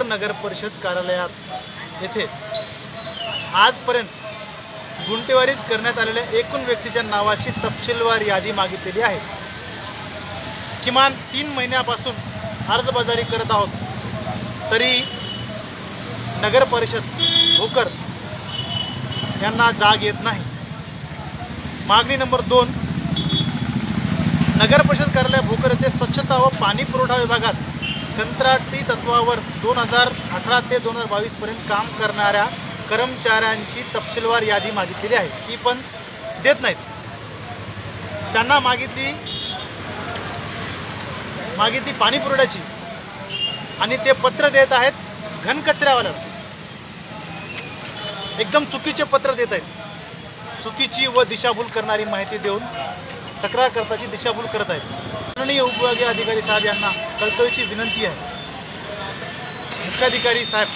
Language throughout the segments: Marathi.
नगर परिषद कार्यालयात येथे आजपर्यंत गुंटेवारीत करण्यात आलेल्या एकूण व्यक्तीच्या नावाची तपशीलवार यादी मागितलेली आहे। किमान 3 महिन्यापासून अर्जबाजारी करत आहोत, तरी नगर परिषद भोकर यांना जाग येत नाही। मागणी नंबर 2, नगर परिषद कार्यालय भोकर येथे स्वच्छता व पाणी पुरवठा विभागात कंत्राटी तत्वावर 2018 ते 2022 पर्यंत काम करणाऱ्या कर्मचाऱ्यांची तपशीलवार यादी मागितलेली आहे, ती पण देत नाहीत। त्यांना मागितली पाणी पुरवठ्याची आणि ते पत्र देत आहेत घनकचऱ्यावाल्याला। एकदम चुकीचे पत्र देत आहेत, चुकीची व दिशाभूल करणारी माहिती देऊन तक्रारकर्त्याची दिशाभूल करत आहेत। माननीय उपविभागीय अधिकारी साहेब यांना कळकळीची विनंती आहे, मुख्याधिकारी साहेब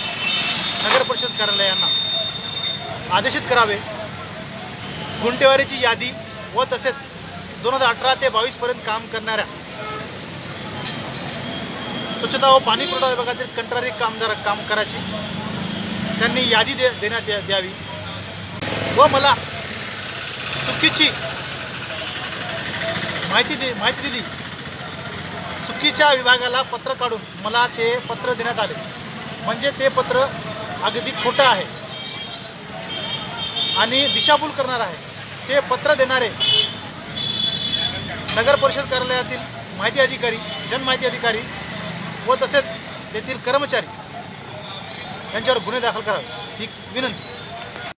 नगर परिषद कार्यालय यांना आदेशित करावे, गुंटेवारीची यादी व तसेच 2018 ते 22 पर्यंत काम करणाऱ्या स्वच्छता व पाणी पुरवठा विभागातील कंत्राटी कामगाराची त्यांनी यादी देण्यात द्यावी व मला चुकीची माहिती दिली। चुकीच्या विभागाला पत्र काढून मला ते पत्र देण्यात आले, म्हणजे ते पत्र अगदी खोटं आहे आणि दिशाभूल करणार आहे। ते पत्र देणारे नगर परिषद कार्यालयातील माहिती अधिकारी, जनमाहिती अधिकारी व तसेच तेथील कर्मचारी यांच्यावर गुन्हे दाखल करावे ही विनंती।